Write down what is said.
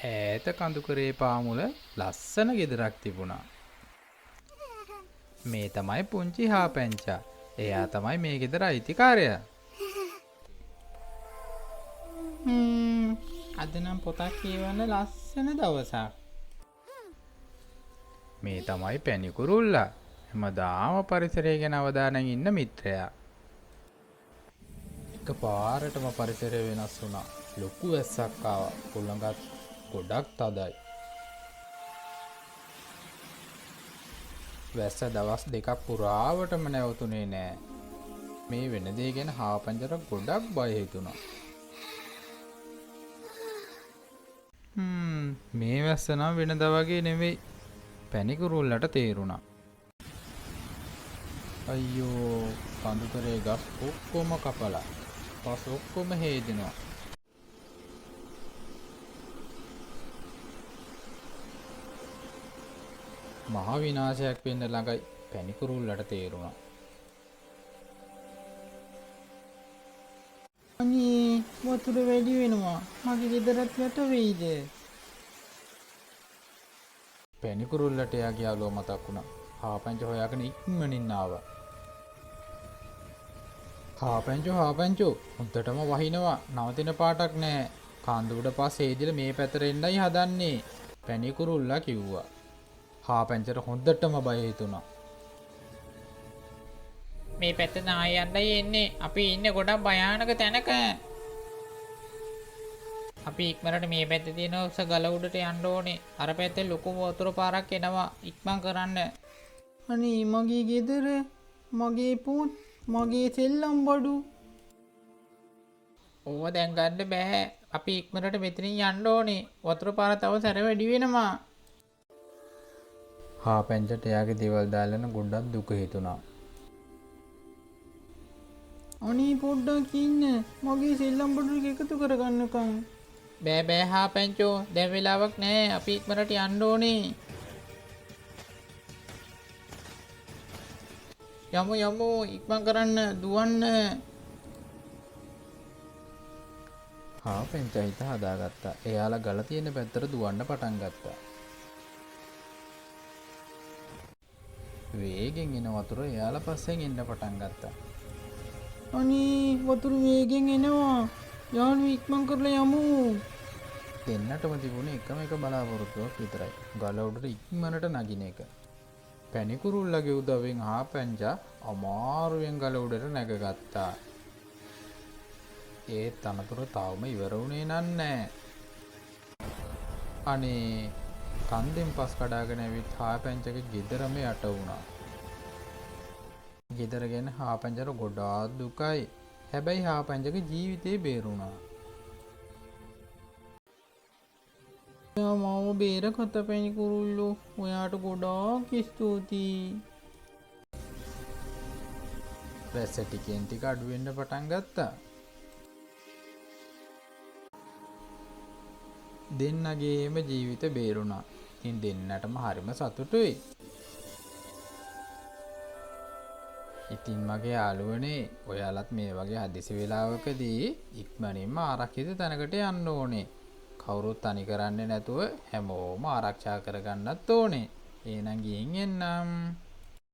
ඈත කඳුකරේ පාමුල ලස්සන ගෙදරක් තිබුණා. මේ තමයි පුංචි හාපැංචා. එයා තමයි මේ ගෙදර අයිතිකාරයා. අද නම් පොතක් කියවන්න ලස්සන දවසක්. මේ තමයි පැණි කුරුල්ලා. හැමදාම පරිසරය ගැන අවධානයෙන් ඉන්න මිත්‍රයා. එකපාරටම පරිසරය වෙනස් වුණා. ලොකු වැස්සක් ආවා. කුළුඟත් ගොඩක් තදයි. වැස්ස දවස් දෙකක් පුරාවටම නැවතුනේ නෑ. මේ වෙන දේ ගැන හාපංචර ගොඩක් බය හිතුණා. මේ වැස්ස නම් වෙනදා වගේ නෙවෙයි. පැණි කුරුල්ලට තේරුණා. අයියෝ, කඳුකරේ ගස් ඔක්කොම කපලා පස් ඔක්කොම හේදිනවා. මහා විනාශයක් වෙන්න ළඟයි. පැණි කුරුල්ලට තේරුණා. අනේ වතුර වැඩි වෙනවා. මගේ ගෙදරත් යට වෙයිද? පැණි කුරුල්ලට එයාගේ යාළුවා මතක් වුණා. හාපංච හොයාගෙන ඉක්මනින් ආවා. හාපංචෝ හොඳටම වහිනවා. නවතින පාටක් නෑ. කාන්දුවට පස්සේ හේදිලා මේ පැත්තට එන්නයි හදන්නේ. පැණි කුරුල්ලා කිව්වා. හාපංචට හොඳටම බය හිතුණා. මේ පැත්තට ආයෙ යන්නයි එන්නේ. අපි ඉන්නේ ගොඩක් භයානක තැනක. අපි ඉක්මනට මේ පැත්තේ තියෙන උස ගල උඩට යන්න ඕනේ. අර පැත්තේ ලොකු වතුර පාරක් එනවා. ඉක්මන් කරන්න. අනේ මගේ ගෙදර, මගේ පුත්, මගේ සෙල්ලම් බඩු. ඕව දැන් ගන්න බෑ. අපි ඉක්මනට මෙතනින් යන්න ඕනේ. වතුර පාර තව සැර වැඩි වෙනවා. හාපංචට එයාගේ දේවල් දාලා ගොඩක් දුක හිතුණා. අනේ පොඩ්ඩක් ඉන්න. මගේ සෙල්ලම් බඩු ටික එකතු කරගන්නකම්. බෑ හාපැංචෝ, දැන් වෙලාවක් නෑ. අපි ඉක්මනට යන්න ඕනේ. යමු ඉක්මන් කරන්න, දුවන්න. හාපංච හිත හදාගත්තා. එයාලා ගල තියෙන පැත්තට දුවන්න පටන් ගත්තා. වේගෙන් එන වතුර එයාලා පස්සෙන් එන්න පටන් ගත්තා. අනේ වතුර වේගෙන් එනවා. යාළුවෝ ඉක්මන් කරලා යමු. දෙන්නටම තිබුණේ එකම එක බලාපොරොත්තුවක් විතරයි. ගල උඩට ඉක්මනට නගින එක. පැණි කුරුල්ලගේ උදව්වෙන් හාපංචා අමාරුවෙන් ගල උඩට නැගගත්තා. ඒත් අනතුර තාම ඉවර වුණේ නෑ. අනේ, කන්දෙන් පස් කඩාගෙන ඇවිත් හාපංචගේ ගෙදරම යට වුණා. ගෙදර ගැන හාපංචට ගොඩාක් දුකයි. හැබැයි හාපංචගේ ජීවිතේ බේරුණා. මාව බේරගත්ත පැණි කුරුල්ලෝ. ඔයාට ගොඩාක් ස්තුතියි. වැස්ස ටිකෙන් ටික අඩු වෙන්න පටන් ගත්තා. දෙන්නගේම ජීවිත බේරුණා. ඉතින් දෙන්නටම හරිම සතුටුයි. ඉතින් මගේ යාළුවනේ, ඔයාලත් මේ වගේ හදිසි වෙලාවකදී ඉක්මනින්ම ආරක්ෂිත තැනකට යන්න ඕනේ. කවුරුත් තනි කරන්නේ නැතුව හැමෝම ආරක්ෂා කරගන්නත් ඕනේ. එහෙනම් ගිහින් එන්නම්.